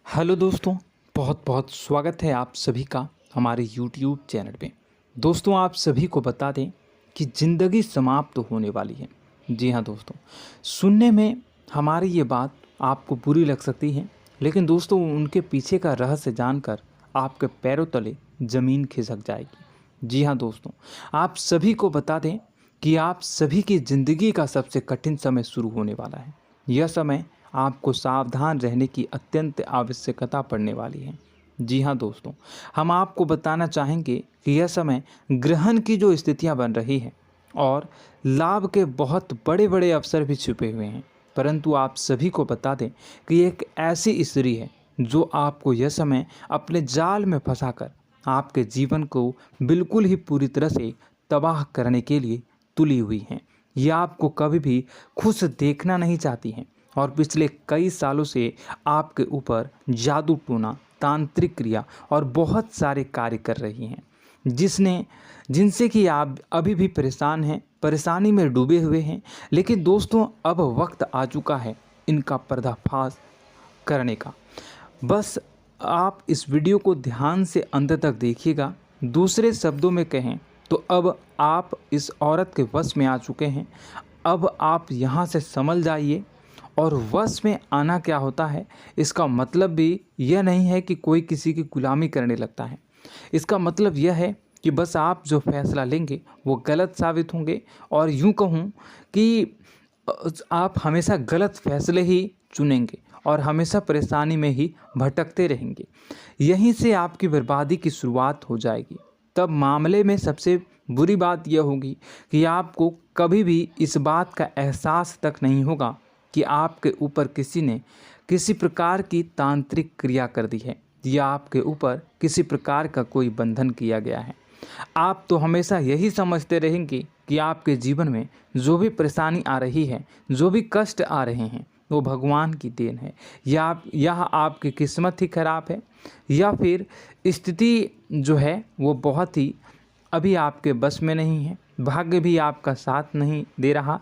Hello दोस्तों, बहुत बहुत स्वागत है आप सभी का हमारे YouTube चैनल पे। दोस्तों, आप सभी को बता दें कि ज़िंदगी समाप्त होने वाली है। जी हाँ दोस्तों, सुनने में हमारी ये बात आपको बुरी लग सकती है, लेकिन दोस्तों उनके पीछे का रहस्य जानकर आपके पैरों तले ज़मीन खिसक जाएगी। जी हाँ दोस्तों, आप सभी को बता दें कि आप सभी की ज़िंदगी का सबसे कठिन समय शुरू होने वाला है। यह समय आपको सावधान रहने की अत्यंत आवश्यकता पड़ने वाली है। जी हाँ दोस्तों, हम आपको बताना चाहेंगे कि यह समय ग्रहण की जो स्थितियां बन रही है और लाभ के बहुत बड़े बड़े अवसर भी छुपे हुए हैं। परंतु आप सभी को बता दें कि एक ऐसी स्त्री है जो आपको यह समय अपने जाल में फंसाकर आपके जीवन को बिल्कुल ही पूरी तरह से तबाह करने के लिए तुली हुई हैं। यह आपको कभी भी खुश देखना नहीं चाहती हैं और पिछले कई सालों से आपके ऊपर जादू टोना, तांत्रिक क्रिया और बहुत सारे कार्य कर रही हैं, जिनसे कि आप अभी भी परेशान हैं, परेशानी में डूबे हुए हैं। लेकिन दोस्तों, अब वक्त आ चुका है इनका पर्दाफाश करने का। बस आप इस वीडियो को ध्यान से अंत तक देखिएगा। दूसरे शब्दों में कहें तो अब आप इस औरत के वश में आ चुके हैं। अब आप यहाँ से संभल जाइए। और वश में आना क्या होता है, इसका मतलब भी यह नहीं है कि कोई किसी की गुलामी करने लगता है। इसका मतलब यह है कि बस आप जो फैसला लेंगे वो गलत साबित होंगे, और यूँ कहूँ कि आप हमेशा गलत फैसले ही चुनेंगे और हमेशा परेशानी में ही भटकते रहेंगे। यहीं से आपकी बर्बादी की शुरुआत हो जाएगी। तब मामले में सबसे बुरी बात यह होगी कि आपको कभी भी इस बात का एहसास तक नहीं होगा कि आपके ऊपर किसी ने किसी प्रकार की तांत्रिक क्रिया कर दी है या आपके ऊपर किसी प्रकार का कोई बंधन किया गया है। आप तो हमेशा यही समझते रहेंगे कि आपके जीवन में जो भी परेशानी आ रही है, जो भी कष्ट आ रहे हैं, वो भगवान की देन है, या आपकी किस्मत ही खराब है, या फिर स्थिति जो है वो बहुत ही अभी आपके बस में नहीं है, भाग्य भी आपका साथ नहीं दे रहा।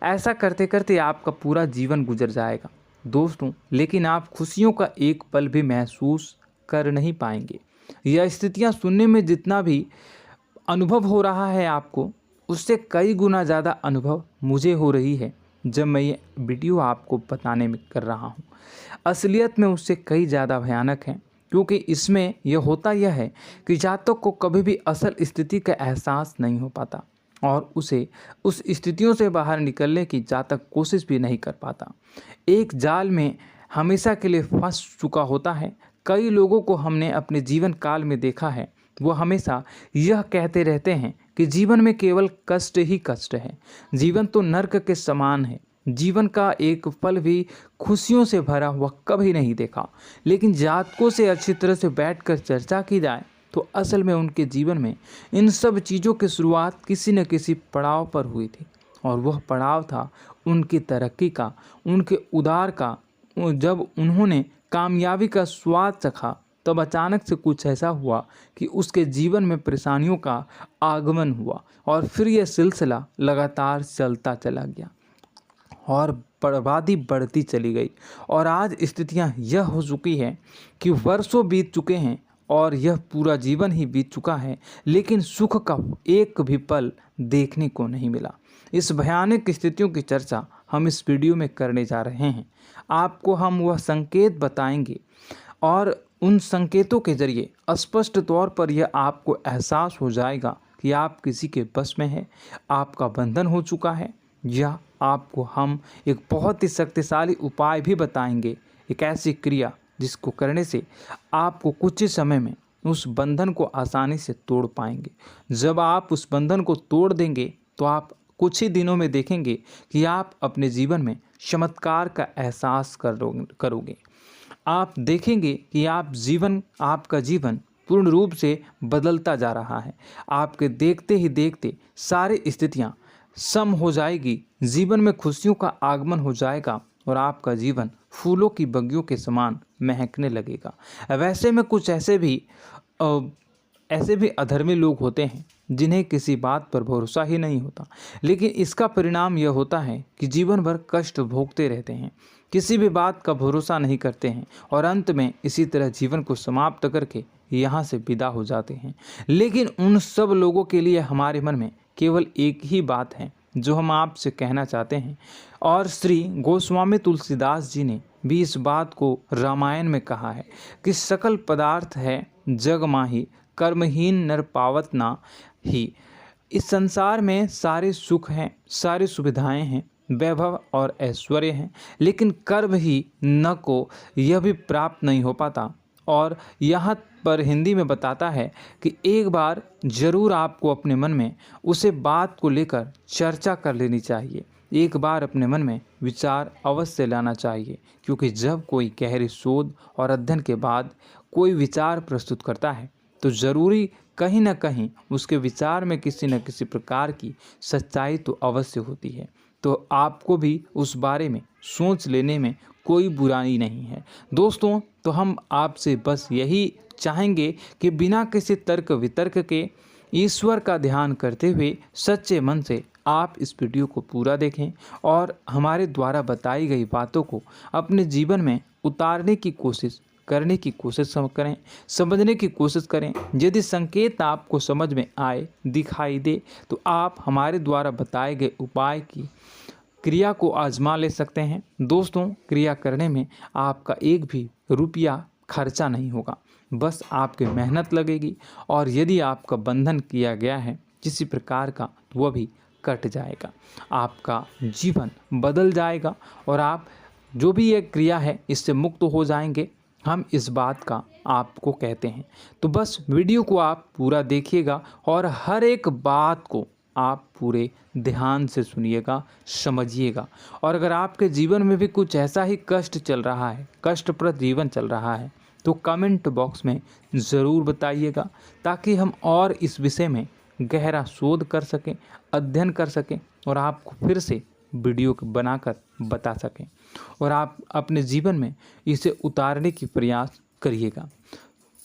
ऐसा करते करते आपका पूरा जीवन गुजर जाएगा दोस्तों, लेकिन आप खुशियों का एक पल भी महसूस कर नहीं पाएंगे। यह स्थितियां सुनने में जितना भी अनुभव हो रहा है आपको, उससे कई गुना ज़्यादा अनुभव मुझे हो रही है जब मैं ये वीडियो आपको बताने में कर रहा हूँ। असलियत में उससे कई ज़्यादा भयानक है, क्योंकि इसमें यह होता यह है कि जातक को कभी भी असल स्थिति का एहसास नहीं हो पाता और उसे उस स्थितियों से बाहर निकलने की जातक कोशिश भी नहीं कर पाता। एक जाल में हमेशा के लिए फंस चुका होता है। कई लोगों को हमने अपने जीवन काल में देखा है, वो हमेशा यह कहते रहते हैं कि जीवन में केवल कष्ट ही कष्ट है, जीवन तो नर्क के समान है, जीवन का एक पल भी खुशियों से भरा हुआ कभी नहीं देखा। लेकिन जातकों से अच्छी तरह से बैठकर चर्चा की जाए तो असल में उनके जीवन में इन सब चीज़ों की शुरुआत किसी न किसी पड़ाव पर हुई थी, और वह पड़ाव था उनकी तरक्की का, उनके उदार का। जब उन्होंने कामयाबी का स्वाद चखा, तब अचानक से कुछ ऐसा हुआ कि उसके जीवन में परेशानियों का आगमन हुआ, और फिर यह सिलसिला लगातार चलता चला गया और बर्बादी बढ़ती चली गई। और आज स्थितियां यह हो चुकी है कि वर्षों बीत चुके हैं और यह पूरा जीवन ही बीत चुका है, लेकिन सुख का एक भी पल देखने को नहीं मिला। इस भयानक स्थितियों की चर्चा हम इस वीडियो में करने जा रहे हैं। आपको हम वह संकेत बताएंगे और उन संकेतों के जरिए स्पष्ट तौर पर यह आपको एहसास हो जाएगा कि आप किसी के बस में हैं, आपका बंधन हो चुका है, या आपको हम एक बहुत ही शक्तिशाली उपाय भी बताएंगे, एक ऐसी क्रिया जिसको करने से आपको कुछ ही समय में उस बंधन को आसानी से तोड़ पाएंगे। जब आप उस बंधन को तोड़ देंगे तो आप कुछ ही दिनों में देखेंगे कि आप अपने जीवन में चमत्कार का एहसास करोगे। आप देखेंगे कि आपका जीवन पूर्ण रूप से बदलता जा रहा है। आपके देखते ही देखते सारी स्थितियां सम हो जाएगी, जीवन में खुशियों का आगमन हो जाएगा और आपका जीवन फूलों की बगियों के समान महकने लगेगा। वैसे में कुछ ऐसे भी अधर्मी लोग होते हैं जिन्हें किसी बात पर भरोसा ही नहीं होता, लेकिन इसका परिणाम यह होता है कि जीवन भर कष्ट भोगते रहते हैं, किसी भी बात का भरोसा नहीं करते हैं और अंत में इसी तरह जीवन को समाप्त करके यहाँ से विदा हो जाते हैं। लेकिन उन सब लोगों के लिए हमारे मन में केवल एक ही बात है जो हम आपसे कहना चाहते हैं, और श्री गोस्वामी तुलसीदास जी ने भी इस बात को रामायण में कहा है कि सकल पदार्थ है जग माही, कर्महीन नर पावत ना ही। इस संसार में सारे सुख हैं, सारी सुविधाएं हैं, वैभव और ऐश्वर्य हैं, लेकिन कर्म ही न को यह भी प्राप्त नहीं हो पाता। और यहाँ पर हिंदी में बताता है कि एक बार जरूर आपको अपने मन में उसे बात को लेकर चर्चा कर लेनी चाहिए, एक बार अपने मन में विचार अवश्य लाना चाहिए, क्योंकि जब कोई गहरी शोध और अध्ययन के बाद कोई विचार प्रस्तुत करता है तो ज़रूरी कहीं ना कहीं उसके विचार में किसी न किसी प्रकार की सच्चाई तो अवश्य होती है। तो आपको भी उस बारे में सोच लेने में कोई बुराई नहीं है। दोस्तों, तो हम आपसे बस यही चाहेंगे कि बिना किसी तर्क वितर्क के ईश्वर का ध्यान करते हुए सच्चे मन से आप इस वीडियो को पूरा देखें और हमारे द्वारा बताई गई बातों को अपने जीवन में उतारने की कोशिश करने की कोशिश करें, समझने की कोशिश करें। यदि संकेत आपको समझ में आए, दिखाई दे, तो आप हमारे द्वारा बताए गए उपाय की क्रिया को आजमा ले सकते हैं। दोस्तों, क्रिया करने में आपका एक भी रुपया खर्चा नहीं होगा, बस आपकी मेहनत लगेगी, और यदि आपका बंधन किया गया है किसी प्रकार का तो वह भी कट जाएगा, आपका जीवन बदल जाएगा और आप जो भी ये क्रिया है इससे मुक्त हो जाएंगे। हम इस बात का आपको कहते हैं। तो बस वीडियो को आप पूरा देखिएगा और हर एक बात को आप पूरे ध्यान से सुनिएगा, समझिएगा। और अगर आपके जीवन में भी कुछ ऐसा ही कष्ट चल रहा है, कष्टप्रद जीवन चल रहा है, तो कमेंट बॉक्स में ज़रूर बताइएगा, ताकि हम और इस विषय में गहरा शोध कर सकें, अध्ययन कर सकें और आपको फिर से वीडियो बनाकर बता सकें और आप अपने जीवन में इसे उतारने की प्रयास करिएगा।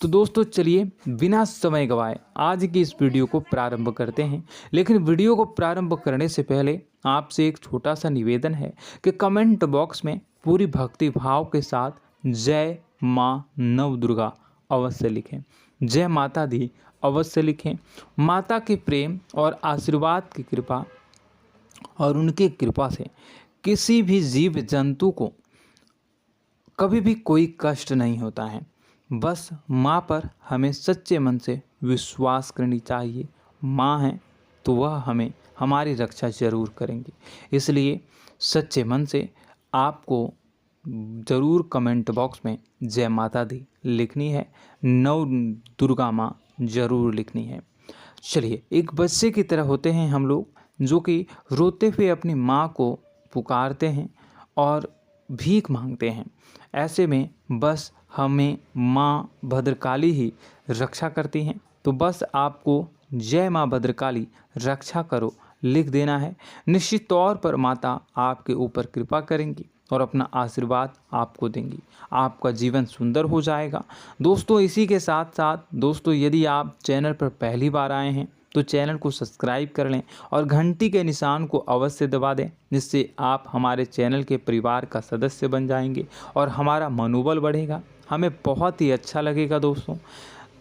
तो दोस्तों, चलिए बिना समय गवाए आज की इस वीडियो को प्रारंभ करते हैं। लेकिन वीडियो को प्रारंभ करने से पहले आपसे एक छोटा सा निवेदन है कि कमेंट बॉक्स में पूरी भक्ति भाव के साथ जय माँ नव दुर्गा अवश्य लिखें, जय माता दी अवश्य लिखें। माता के प्रेम और आशीर्वाद की कृपा और उनकी कृपा से किसी भी जीव जंतु को कभी भी कोई कष्ट नहीं होता है। बस माँ पर हमें सच्चे मन से विश्वास करनी चाहिए। माँ है तो वह हमें हमारी रक्षा जरूर करेंगी। इसलिए सच्चे मन से आपको ज़रूर कमेंट बॉक्स में जय माता दी लिखनी है, नव दुर्गा माँ ज़रूर लिखनी है। चलिए, एक बच्चे की तरह होते हैं हम लोग, जो कि रोते हुए अपनी माँ को पुकारते हैं और भीख मांगते हैं। ऐसे में बस हमें माँ भद्रकाली ही रक्षा करती हैं। तो बस आपको जय माँ भद्रकाली रक्षा करो लिख देना है। निश्चित तौर पर माता आपके ऊपर कृपा करेंगी और अपना आशीर्वाद आपको देंगी, आपका जीवन सुंदर हो जाएगा। दोस्तों, इसी के साथ साथ दोस्तों, यदि आप चैनल पर पहली बार आए हैं तो चैनल को सब्सक्राइब कर लें और घंटी के निशान को अवश्य दबा दें, जिससे आप हमारे चैनल के परिवार का सदस्य बन जाएंगे और हमारा मनोबल बढ़ेगा, हमें बहुत ही अच्छा लगेगा दोस्तों।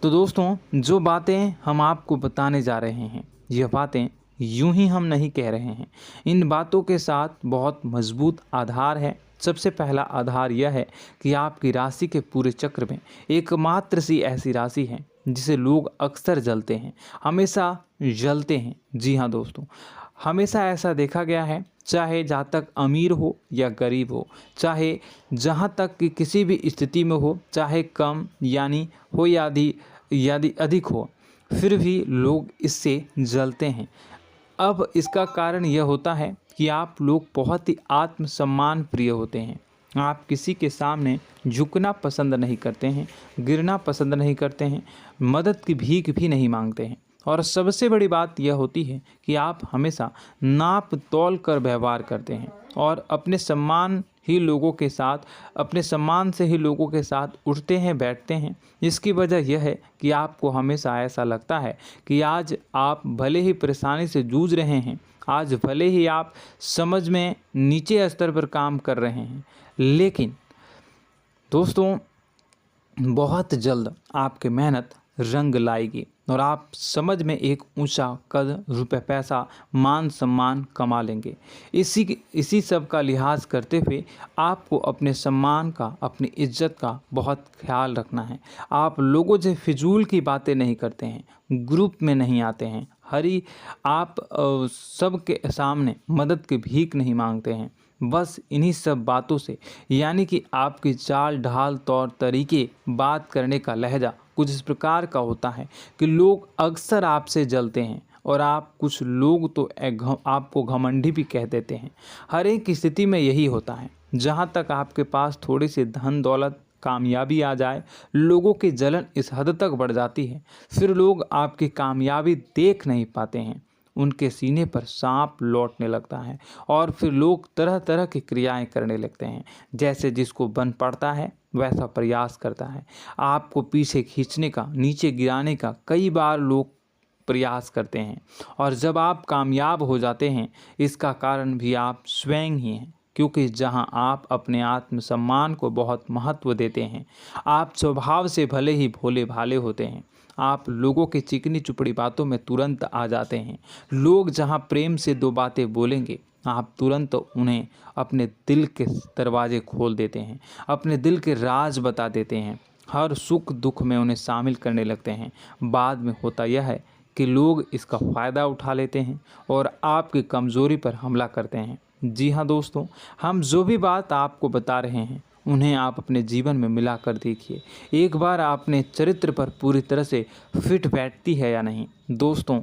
तो दोस्तों, जो बातें हम आपको बताने जा रहे हैं, यह बातें यूं ही हम नहीं कह रहे हैं। इन बातों के साथ बहुत मजबूत आधार है। सबसे पहला आधार यह है कि आपकी राशि के पूरे चक्र में एकमात्र सी ऐसी राशि है जिसे लोग अक्सर जलते हैं, हमेशा जलते हैं। जी हाँ दोस्तों, हमेशा ऐसा देखा गया है, चाहे जहाँ तक अमीर हो या गरीब हो, चाहे जहाँ तक कि किसी भी स्थिति में हो, चाहे कम यानी हो या अधिक हो, फिर भी लोग इससे जलते हैं। अब इसका कारण यह होता है कि आप लोग बहुत ही आत्मसम्मान प्रिय होते हैं। आप किसी के सामने झुकना पसंद नहीं करते हैं, गिरना पसंद नहीं करते हैं, मदद की भीख भी नहीं मांगते हैं और सबसे बड़ी बात यह होती है कि आप हमेशा नाप तौल कर व्यवहार करते हैं और अपने सम्मान से ही लोगों के साथ उठते हैं बैठते हैं। इसकी वजह यह है कि आपको हमेशा ऐसा लगता है कि आज आप भले ही परेशानी से जूझ रहे हैं, आज भले ही आप समझ में नीचे स्तर पर काम कर रहे हैं, लेकिन दोस्तों बहुत जल्द आपकी मेहनत रंग लाएगी और आप समझ में एक ऊंचा कद, रुपए, पैसा, मान सम्मान कमा लेंगे। इसी सब का लिहाज करते हुए आपको अपने सम्मान का, अपनी इज्जत का बहुत ख्याल रखना है। आप लोगों से फिजूल की बातें नहीं करते हैं, ग्रुप में नहीं आते हैं, आप सबके सामने मदद की भीख नहीं मांगते हैं। बस इन्हीं सब बातों से, यानी कि आपकी चाल ढाल, तौर तरीके, बात करने का लहजा कुछ इस प्रकार का होता है कि लोग अक्सर आपसे जलते हैं और कुछ लोग तो आपको घमंडी भी कह देते हैं। हर एक स्थिति में यही होता है। जहाँ तक आपके पास थोड़ी सी धन दौलत, कामयाबी आ जाए, लोगों की जलन इस हद तक बढ़ जाती है, फिर लोग आपकी कामयाबी देख नहीं पाते हैं, उनके सीने पर सांप लौटने लगता है और फिर लोग तरह तरह की क्रियाएं करने लगते हैं। जैसे जिसको बन पड़ता है वैसा प्रयास करता है। आपको पीछे खींचने का, नीचे गिराने का कई बार लोग प्रयास करते हैं और जब आप कामयाब हो जाते हैं, इसका कारण भी आप स्वयं ही हैं। क्योंकि जहां आप अपने आत्मसम्मान को बहुत महत्व देते हैं, आप स्वभाव से भले ही भोले भाले होते हैं, आप लोगों की चिकनी चुपड़ी बातों में तुरंत आ जाते हैं। लोग जहां प्रेम से दो बातें बोलेंगे, आप तुरंत उन्हें अपने दिल के दरवाजे खोल देते हैं, अपने दिल के राज बता देते हैं, हर सुख दुख में उन्हें शामिल करने लगते हैं। बाद में होता यह है कि लोग इसका फ़ायदा उठा लेते हैं और आपकी कमज़ोरी पर हमला करते हैं। जी हाँ दोस्तों, हम जो भी बात आपको बता रहे हैं उन्हें आप अपने जीवन में मिला कर देखिए। एक बार आपने चरित्र पर पूरी तरह से फिट बैठती है या नहीं। दोस्तों,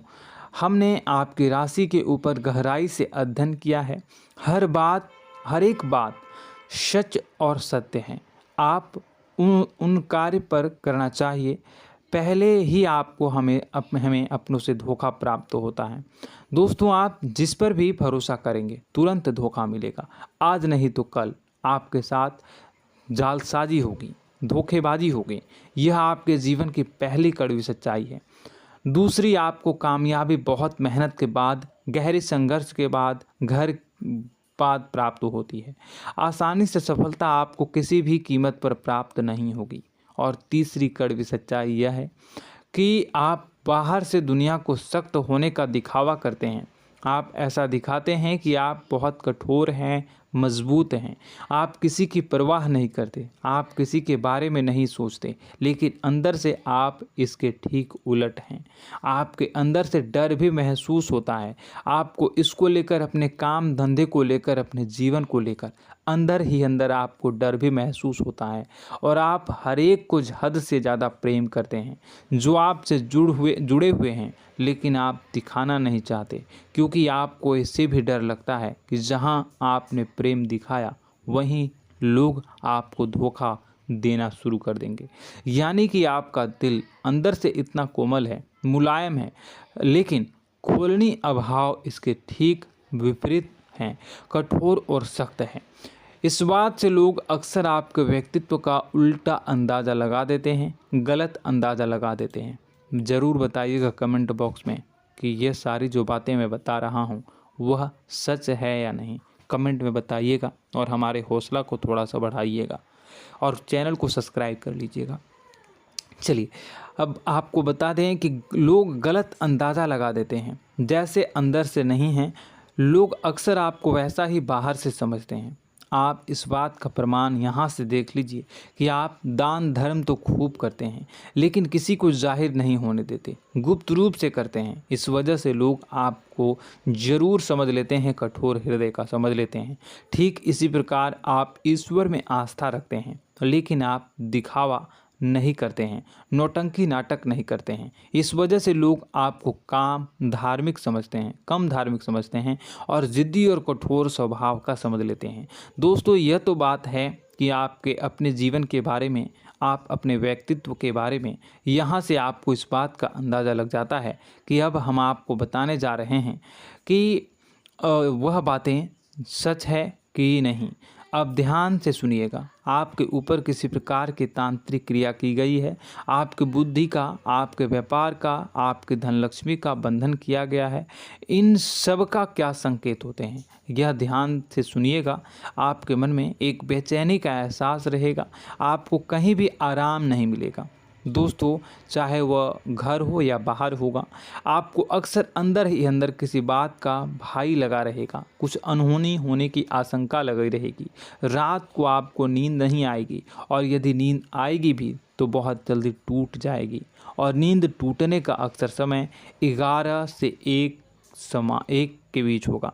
हमने आपकी राशि के ऊपर गहराई से अध्ययन किया है। हर एक बात सच और सत्य है। आप उन कार्य पर करना चाहिए, पहले ही आपको हमें अपनों से धोखा प्राप्त होता है। दोस्तों, आप जिस पर भी भरोसा करेंगे तुरंत धोखा मिलेगा। आज नहीं तो कल आपके साथ जालसाजी होगी, धोखेबाजी होगी। यह आपके जीवन की पहली कड़वी सच्चाई है। दूसरी, आपको कामयाबी बहुत मेहनत के बाद, गहरे संघर्ष के बाद प्राप्त होती है। आसानी से सफलता आपको किसी भी कीमत पर प्राप्त नहीं होगी। और तीसरी कड़वी सच्चाई यह है कि आप बाहर से दुनिया को सख्त होने का दिखावा करते हैं। आप ऐसा दिखाते हैं कि आप बहुत कठोर हैं, मजबूत हैं, आप किसी की परवाह नहीं करते, आप किसी के बारे में नहीं सोचते, लेकिन अंदर से आप इसके ठीक उलट हैं। आपके अंदर से डर भी महसूस होता है। आपको इसको लेकर, अपने काम धंधे को लेकर, अपने जीवन को लेकर अंदर ही अंदर आपको डर भी महसूस होता है और आप हर एक को हद से ज़्यादा प्रेम करते हैं, जो आपसे जुड़े हुए हैं, लेकिन आप दिखाना नहीं चाहते, क्योंकि आपको इससे भी डर लगता है कि जहां आपने प्रेम दिखाया वहीं लोग आपको धोखा देना शुरू कर देंगे। यानी कि आपका दिल अंदर से इतना कोमल है, मुलायम है, लेकिन खोलनी अभाव इसके ठीक विपरीत हैं, कठोर और सख्त हैं। इस बात से लोग अक्सर आपके व्यक्तित्व का उल्टा अंदाज़ा लगा देते हैं, गलत अंदाज़ा लगा देते हैं। ज़रूर बताइएगा कमेंट बॉक्स में कि ये सारी जो बातें मैं बता रहा हूँ वह सच है या नहीं। कमेंट में बताइएगा और हमारे हौसला को थोड़ा सा बढ़ाइएगा और चैनल को सब्सक्राइब कर लीजिएगा। चलिए, अब आपको बता दें कि लोग गलत अंदाज़ा लगा देते हैं। जैसे अंदर से नहीं हैं, लोग अक्सर आपको वैसा ही बाहर से समझते हैं। आप इस बात का प्रमाण यहाँ से देख लीजिए कि आप दान धर्म तो खूब करते हैं, लेकिन किसी को जाहिर नहीं होने देते, गुप्त रूप से करते हैं। इस वजह से लोग आपको ज़रूर समझ लेते हैं, कठोर हृदय का समझ लेते हैं। ठीक इसी प्रकार आप ईश्वर में आस्था रखते हैं, लेकिन आप दिखावा नहीं करते हैं, नौटंकी नाटक नहीं करते हैं। इस वजह से लोग आपको कम धार्मिक समझते हैं और ज़िद्दी और कठोर स्वभाव का समझ लेते हैं। दोस्तों, यह तो बात है कि आपके अपने जीवन के बारे में, आप अपने व्यक्तित्व के बारे में, यहाँ से आपको इस बात का अंदाज़ा लग जाता है कि अब हम आपको बताने जा रहे हैं कि वह बातें सच है कि नहीं। अब ध्यान से सुनिएगा। आपके ऊपर किसी प्रकार की तांत्रिक क्रिया की गई है, आपकी बुद्धि का, आपके व्यापार का, आपके धनलक्ष्मी का बंधन किया गया है। इन सब का क्या संकेत होते हैं, यह ध्यान से सुनिएगा। आपके मन में एक बेचैनी का एहसास रहेगा, आपको कहीं भी आराम नहीं मिलेगा। दोस्तों, चाहे वह घर हो या बाहर होगा, आपको अक्सर अंदर ही अंदर किसी बात का भय लगा रहेगा, कुछ अनहोनी होने की आशंका लगी रहेगी। रात को आपको नींद नहीं आएगी, और यदि नींद आएगी भी तो बहुत जल्दी टूट जाएगी, और नींद टूटने का अक्सर समय 11 से 1 के बीच होगा।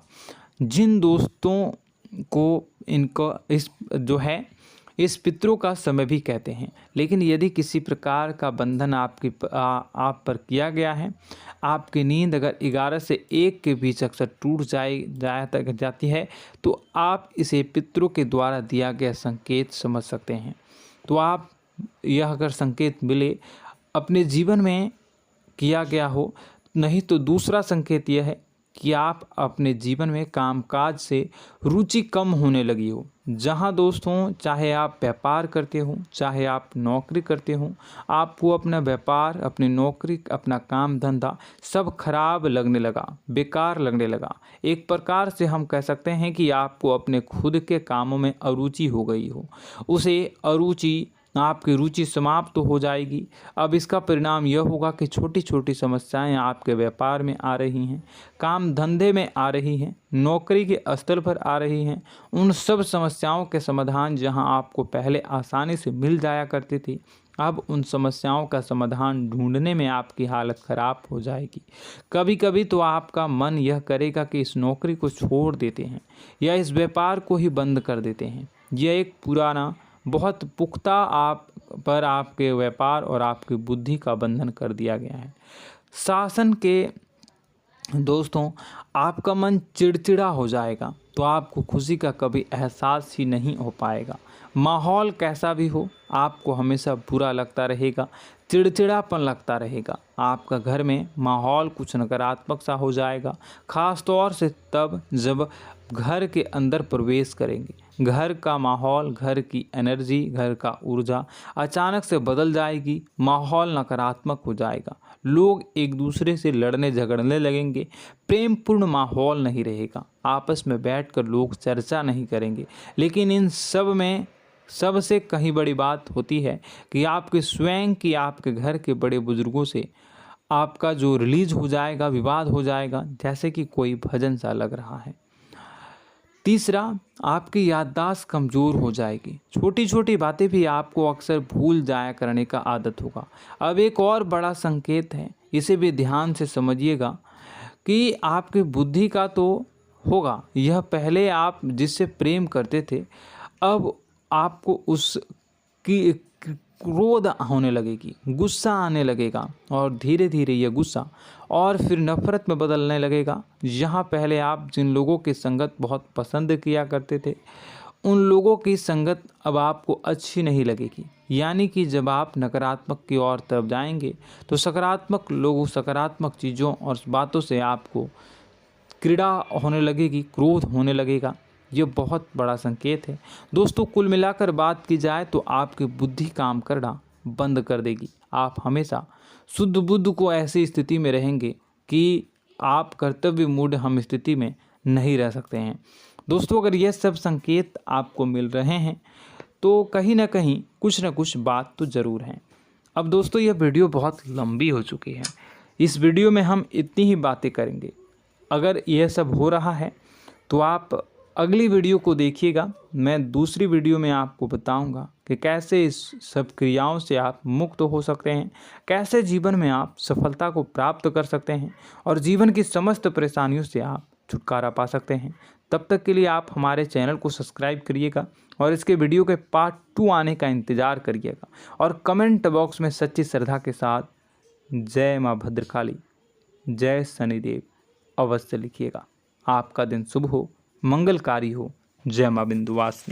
जिन दोस्तों को इनको इस पितरों का समय भी कहते हैं। लेकिन यदि किसी प्रकार का बंधन आप पर किया गया है, आपकी नींद अगर 11 से 1 के बीच अक्सर टूट जाती है, तो आप इसे पितरों के द्वारा दिया गया संकेत समझ सकते हैं। तो आप यह अगर संकेत मिले अपने जीवन में किया गया हो, नहीं तो दूसरा संकेत यह है कि आप अपने जीवन में कामकाज से रुचि कम होने लगी हो। जहां दोस्तों, चाहे आप व्यापार करते हो, चाहे आप नौकरी करते हो, आपको अपना व्यापार, अपनी नौकरी, अपना काम धंधा सब खराब लगने लगा, बेकार लगने लगा। एक प्रकार से हम कह सकते हैं कि आपको अपने खुद के कामों में अरुचि हो गई हो। उसे अरुचि, आपकी रुचि समाप्त तो हो जाएगी। अब इसका परिणाम यह होगा कि छोटी छोटी समस्याएं आपके व्यापार में आ रही हैं, काम धंधे में आ रही हैं, नौकरी के स्तर पर आ रही हैं। उन सब समस्याओं के समाधान जहां आपको पहले आसानी से मिल जाया करती थी, अब उन समस्याओं का समाधान ढूंढने में आपकी हालत ख़राब हो जाएगी। कभी कभी तो आपका मन यह करेगा कि इस नौकरी को छोड़ देते हैं या इस व्यापार को ही बंद कर देते हैं। यह एक पुराना, बहुत पुख्ता आपके व्यापार और आपकी बुद्धि का बंधन कर दिया गया है। शासन के दोस्तों, आपका मन चिड़चिड़ा हो जाएगा, तो आपको खुशी का कभी एहसास ही नहीं हो पाएगा। माहौल कैसा भी हो, आपको हमेशा बुरा लगता रहेगा, चिड़चिड़ापन लगता रहेगा। आपका घर में माहौल कुछ नकारात्मक सा हो जाएगा, ख़ास तौर से तब जब घर के अंदर प्रवेश करेंगे। घर का माहौल, घर की एनर्जी, घर का ऊर्जा अचानक से बदल जाएगी, माहौल नकारात्मक हो जाएगा। लोग एक दूसरे से लड़ने झगड़ने लगेंगे, प्रेमपूर्ण माहौल नहीं रहेगा, आपस में बैठकर लोग चर्चा नहीं करेंगे। लेकिन इन सब में सबसे कहीं बड़ी बात होती है कि आपके स्वयं की, आपके घर के बड़े बुजुर्गों से आपका जो रिलीज हो जाएगा, विवाद हो जाएगा, जैसे कि कोई भजन सा लग रहा है। तीसरा, आपकी याददाश्त कमज़ोर हो जाएगी, छोटी छोटी बातें भी आपको अक्सर भूल जाया करने का आदत होगा। अब एक और बड़ा संकेत है, इसे भी ध्यान से समझिएगा कि आपकी बुद्धि का तो होगा, यह पहले आप जिससे प्रेम करते थे, अब आपको उसकी क्रोध होने लगेगी, गुस्सा आने लगेगा, और धीरे धीरे यह गुस्सा और फिर नफरत में बदलने लगेगा। यहाँ पहले आप जिन लोगों की संगत बहुत पसंद किया करते थे, उन लोगों की संगत अब आपको अच्छी नहीं लगेगी। यानी कि जब आप नकारात्मक की ओर तरफ जाएंगे, तो सकारात्मक लोगों, सकारात्मक चीज़ों और बातों से आपको क्रीड़ा होने लगेगी, क्रोध होने लगेगा। ये बहुत बड़ा संकेत है दोस्तों। कुल मिलाकर बात की जाए तो आपकी बुद्धि काम करना बंद कर देगी। आप हमेशा शुद्ध बुद्ध को ऐसी स्थिति में रहेंगे कि आप कर्तव्य मूढ़ हम स्थिति में नहीं रह सकते हैं। दोस्तों, अगर ये सब संकेत आपको मिल रहे हैं तो कहीं ना कहीं कुछ ना कुछ बात तो ज़रूर है। अब दोस्तों, यह वीडियो बहुत लंबी हो चुकी है, इस वीडियो में हम इतनी ही बातें करेंगे। अगर यह सब हो रहा है तो आप अगली वीडियो को देखिएगा। मैं दूसरी वीडियो में आपको बताऊंगा कि कैसे इस सब क्रियाओं से आप मुक्त हो सकते हैं, कैसे जीवन में आप सफलता को प्राप्त कर सकते हैं और जीवन की समस्त परेशानियों से आप छुटकारा पा सकते हैं। तब तक के लिए आप हमारे चैनल को सब्सक्राइब करिएगा और इसके वीडियो के पार्ट 2 आने का इंतज़ार करिएगा, और कमेंट बॉक्स में सच्ची श्रद्धा के साथ जय माँ भद्रकाली, जय शनिदेव अवश्य लिखिएगा। आपका दिन शुभ हो, मंगलकारी हो। जय माँ विंध्यवासिनी।